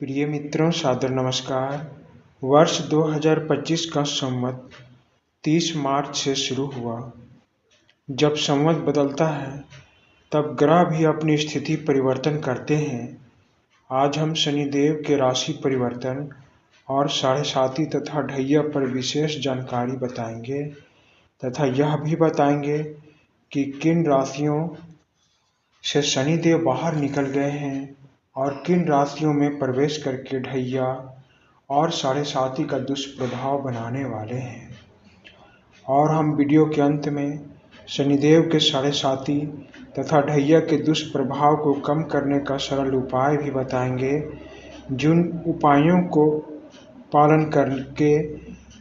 प्रिय मित्रों, सादर नमस्कार। वर्ष 2025 का संवत 30 मार्च से शुरू हुआ। जब संवत बदलता है तब ग्रह भी अपनी स्थिति परिवर्तन करते हैं। आज हम शनिदेव के राशि परिवर्तन और साढ़े साती तथा ढैया पर विशेष जानकारी बताएंगे तथा यह भी बताएंगे कि किन राशियों से शनिदेव बाहर निकल गए हैं और किन राशियों में प्रवेश करके ढैया और साढ़े साती का दुष्प्रभाव बनाने वाले हैं। और हम वीडियो के अंत में शनिदेव के साढ़े साती तथा ढैया के दुष्प्रभाव को कम करने का सरल उपाय भी बताएंगे, जिन उपायों को पालन करके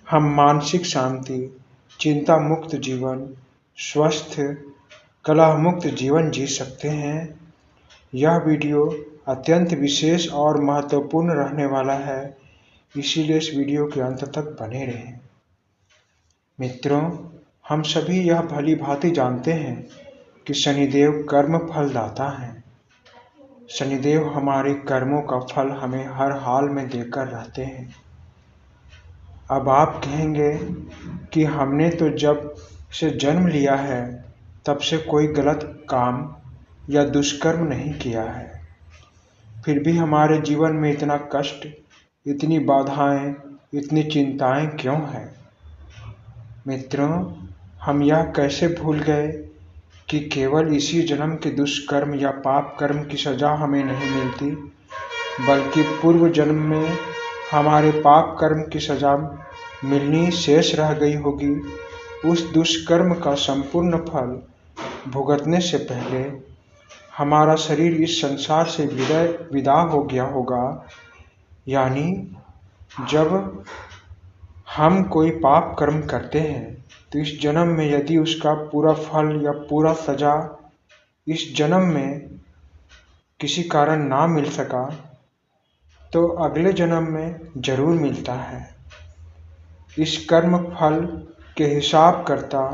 हम मानसिक शांति, चिंता मुक्त जीवन, स्वस्थ, कलह मुक्त जीवन जी सकते हैं। यह वीडियो अत्यंत विशेष और महत्वपूर्ण रहने वाला है, इसीलिए इस वीडियो के अंत तक बने रहें। मित्रों, हम सभी यह भली भांति जानते हैं कि शनिदेव कर्म फलदाता हैं। शनिदेव हमारे कर्मों का फल हमें हर हाल में देकर रहते हैं। अब आप कहेंगे कि हमने तो जब से जन्म लिया है तब से कोई गलत काम या दुष्कर्म नहीं किया है, फिर भी हमारे जीवन में इतना कष्ट, इतनी बाधाएं, इतनी चिंताएं क्यों हैं? मित्रों, हम यह कैसे भूल गए कि केवल इसी जन्म के दुष्कर्म या पाप कर्म की सजा हमें नहीं मिलती, बल्कि पूर्व जन्म में हमारे पाप कर्म की सजा मिलनी शेष रह गई होगी। उस दुष्कर्म का संपूर्ण फल भुगतने से पहले हमारा शरीर इस संसार से विदा हो गया होगा। यानी जब हम कोई पाप कर्म करते हैं तो इस जन्म में यदि उसका पूरा फल या पूरा सजा इस जन्म में किसी कारण ना मिल सका तो अगले जन्म में जरूर मिलता है। इस कर्म फल के हिसाब करता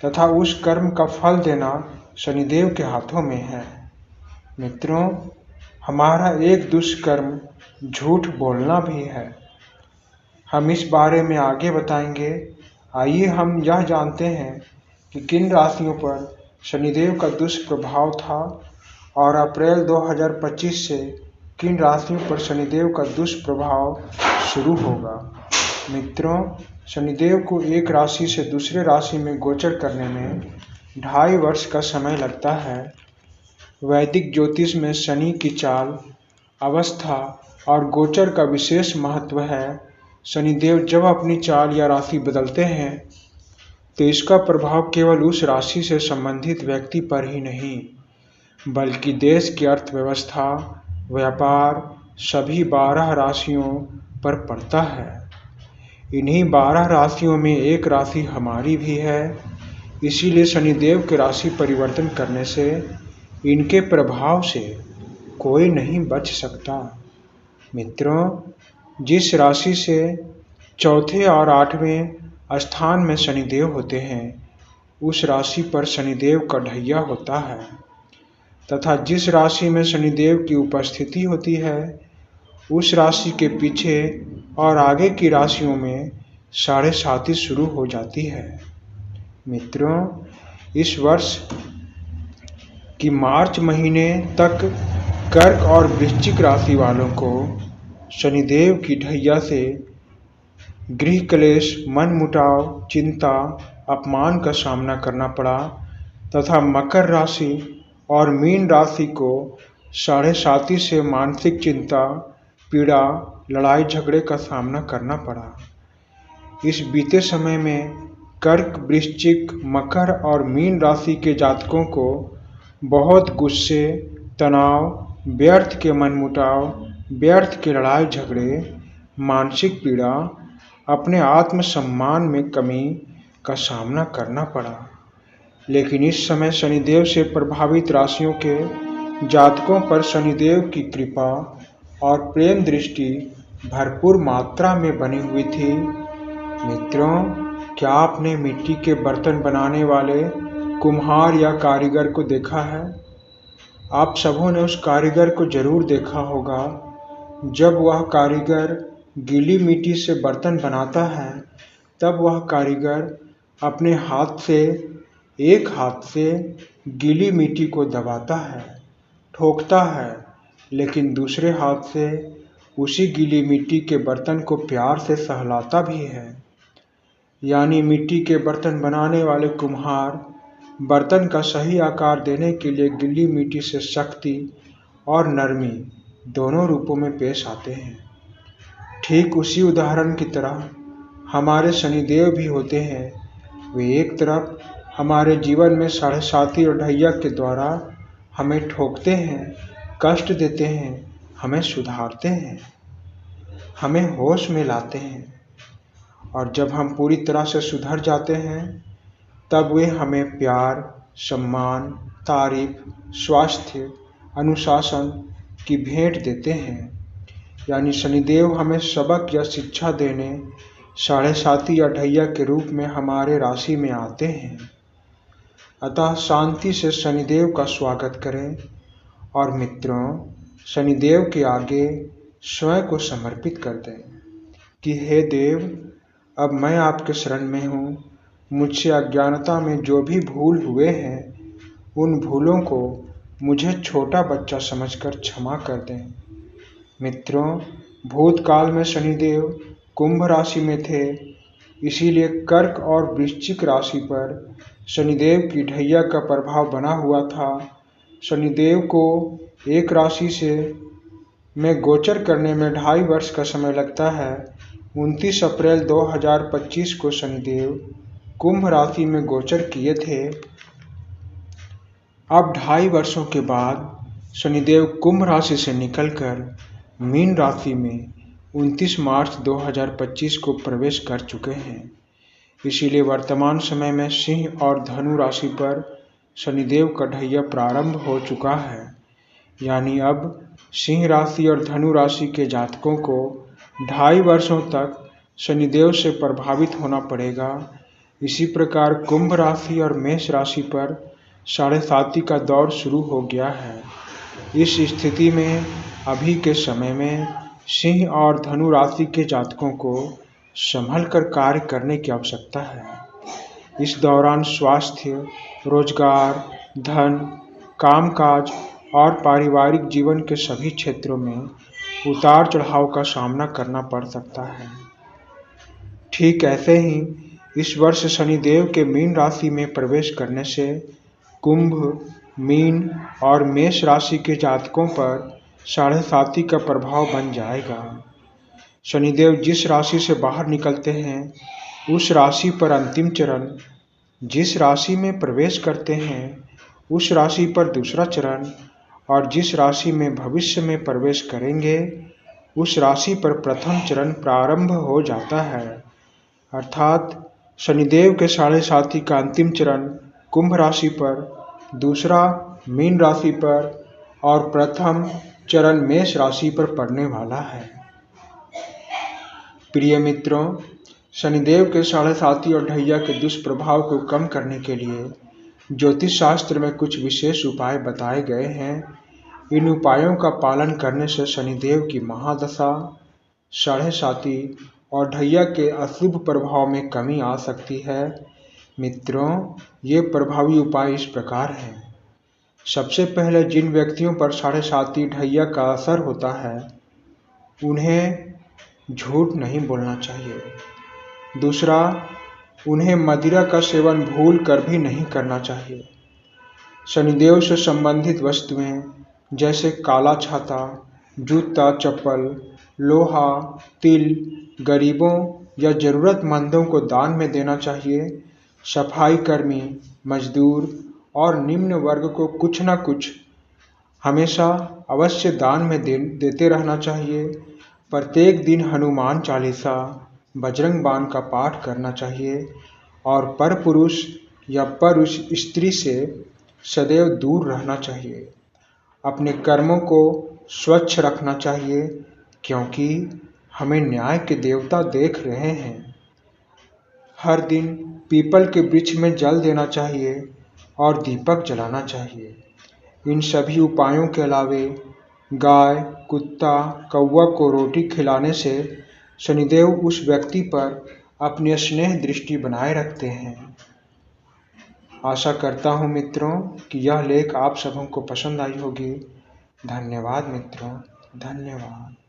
तथा उस कर्म का फल देना शनिदेव के हाथों में है। मित्रों, हमारा एक दुष्कर्म झूठ बोलना भी है। हम इस बारे में आगे बताएंगे। आइए हम यह जानते हैं कि किन राशियों पर शनिदेव का दुष्प्रभाव था और अप्रैल 2025 से किन राशियों पर शनिदेव का दुष्प्रभाव शुरू होगा। मित्रों, शनिदेव को एक राशि से दूसरे राशि में गोचर करने में 2.5 वर्ष का समय लगता है। वैदिक ज्योतिष में शनि की चाल, अवस्था और गोचर का विशेष महत्व है। शनिदेव जब अपनी चाल या राशि बदलते हैं तो इसका प्रभाव केवल उस राशि से संबंधित व्यक्ति पर ही नहीं, बल्कि देश की अर्थव्यवस्था, व्यापार, सभी 12 राशियों पर पड़ता है। इन्हीं 12 राशियों में एक राशि हमारी भी है, इसीलिए शनिदेव के राशि परिवर्तन करने से इनके प्रभाव से कोई नहीं बच सकता। मित्रों, जिस राशि से चौथे और 8वें स्थान में शनिदेव होते हैं उस राशि पर शनिदेव का ढैया होता है तथा जिस राशि में शनिदेव की उपस्थिति होती है उस राशि के पीछे और आगे की राशियों में साढ़े साती शुरू हो जाती है। मित्रों, इस वर्ष कि मार्च महीने तक कर्क और वृश्चिक राशि वालों को शनिदेव की ढैया से गृह क्लेश, मनमुटाव, चिंता, अपमान का सामना करना पड़ा तथा मकर राशि और मीन राशि को साढ़े साती से मानसिक चिंता, पीड़ा, लड़ाई झगड़े का सामना करना पड़ा। इस बीते समय में कर्क, वृश्चिक, मकर और मीन राशि के जातकों को बहुत गुस्से, तनाव, व्यर्थ के मनमुटाव, व्यर्थ के लड़ाई झगड़े, मानसिक पीड़ा, अपने आत्मसम्मान में कमी का सामना करना पड़ा। लेकिन इस समय शनिदेव से प्रभावित राशियों के जातकों पर शनिदेव की कृपा और प्रेम दृष्टि भरपूर मात्रा में बनी हुई थी। मित्रों, क्या आपने मिट्टी के बर्तन बनाने वाले कुम्हार या कारीगर को देखा है? आप सबों ने उस कारीगर को जरूर देखा होगा जब वह कारीगर गीली मिट्टी से बर्तन बनाता है, तब वह कारीगर अपने एक हाथ से गीली मिट्टी को दबाता है, ठोकता है, लेकिन दूसरे हाथ से उसी गीली मिट्टी के बर्तन को प्यार से सहलाता भी है। यानी मिट्टी के बर्तन बनाने वाले कुम्हार बर्तन का सही आकार देने के लिए गीली मिट्टी से शक्ति और नरमी दोनों रूपों में पेश आते हैं। ठीक उसी उदाहरण की तरह हमारे शनिदेव भी होते हैं। वे एक तरफ हमारे जीवन में साढ़े साती और ढैया के द्वारा हमें ठोकते हैं, कष्ट देते हैं, हमें सुधारते हैं, हमें होश में लाते हैं, और जब हम पूरी तरह से सुधर जाते हैं तब वे हमें प्यार, सम्मान, तारीफ, स्वास्थ्य, अनुशासन की भेंट देते हैं। यानी शनिदेव हमें सबक या शिक्षा देने साढ़े साती या ढैया के रूप में हमारे राशि में आते हैं। अतः शांति से शनिदेव का स्वागत करें और मित्रों, शनिदेव के आगे स्वयं को समर्पित कर दें कि हे देव, अब मैं आपके शरण में हूँ। मुझसे अज्ञानता में जो भी भूल हुए हैं, उन भूलों को मुझे छोटा बच्चा समझकर क्षमा कर दें। मित्रों, भूतकाल में शनिदेव कुंभ राशि में थे, इसीलिए कर्क और वृश्चिक राशि पर शनिदेव की ढैया का प्रभाव बना हुआ था। शनिदेव को एक राशि से में गोचर करने में 2.5 वर्ष का समय लगता है। 29 अप्रैल 2025 को शनिदेव कुंभ राशि में गोचर किए थे। अब 2.5 वर्षों के बाद शनिदेव कुंभ राशि से निकलकर मीन राशि में 29 मार्च 2025 को प्रवेश कर चुके हैं। इसीलिए वर्तमान समय में सिंह और धनु राशि पर शनिदेव का ढैया प्रारंभ हो चुका है। यानी अब सिंह राशि और धनु राशि के जातकों को 2.5 वर्षों तक शनिदेव से प्रभावित होना पड़ेगा। इसी प्रकार कुंभ राशि और मेष राशि पर साढ़े साती का दौर शुरू हो गया है। इस स्थिति में अभी के समय में सिंह और धनु राशि के जातकों को संभल कर कार्य करने की आवश्यकता है। इस दौरान स्वास्थ्य, रोजगार, धन, कामकाज और पारिवारिक जीवन के सभी क्षेत्रों में उतार चढ़ाव का सामना करना पड़ सकता है। ठीक ऐसे ही इस वर्ष शनिदेव के मीन राशि में प्रवेश करने से कुंभ, मीन और मेष राशि के जातकों पर साढ़े साती का प्रभाव बन जाएगा। शनिदेव जिस राशि से बाहर निकलते हैं, उस राशि पर अंतिम चरण, जिस राशि में प्रवेश करते हैं उस राशि पर दूसरा चरण, और जिस राशि में भविष्य में प्रवेश करेंगे उस राशि पर प्रथम चरण प्रारंभ हो जाता है। अर्थात शनिदेव के साढ़े साती का अंतिम चरण कुंभ राशि पर, दूसरा मीन राशि पर और प्रथम चरण मेष राशि पर पड़ने वाला है। प्रिय मित्रों, शनिदेव के साढ़े साती और ढैया के दुष्प्रभाव को कम करने के लिए ज्योतिष शास्त्र में कुछ विशेष उपाय बताए गए हैं। इन उपायों का पालन करने से शनिदेव की महादशा, साढ़े साती और ढैया के अशुभ प्रभाव में कमी आ सकती है। मित्रों, ये प्रभावी उपाय इस प्रकार हैं। सबसे पहले जिन व्यक्तियों पर साढ़े साती ढैया का असर होता है, उन्हें झूठ नहीं बोलना चाहिए। दूसरा, उन्हें मदिरा का सेवन भूल कर भी नहीं करना चाहिए। शनिदेव से संबंधित वस्तुएं जैसे काला छाता, जूता, चप्पल, लोहा, तिल गरीबों या जरूरतमंदों को दान में देना चाहिए। सफाई कर्मी, मजदूर और निम्न वर्ग को कुछ न कुछ हमेशा अवश्य दान में देते रहना चाहिए। प्रत्येक दिन हनुमान चालीसा, बजरंग बाण का पाठ करना चाहिए और परपुरुष या पर स्त्री से सदैव दूर रहना चाहिए। अपने कर्मों को स्वच्छ रखना चाहिए, क्योंकि हमें न्याय के देवता देख रहे हैं। हर दिन पीपल के वृक्ष में जल देना चाहिए और दीपक जलाना चाहिए। इन सभी उपायों के अलावे गाय, कुत्ता, कौवा को रोटी खिलाने से शनिदेव उस व्यक्ति पर अपनी स्नेह दृष्टि बनाए रखते हैं। आशा करता हूँ मित्रों कि यह लेख आप सबों को पसंद आई होगी। धन्यवाद मित्रों, धन्यवाद।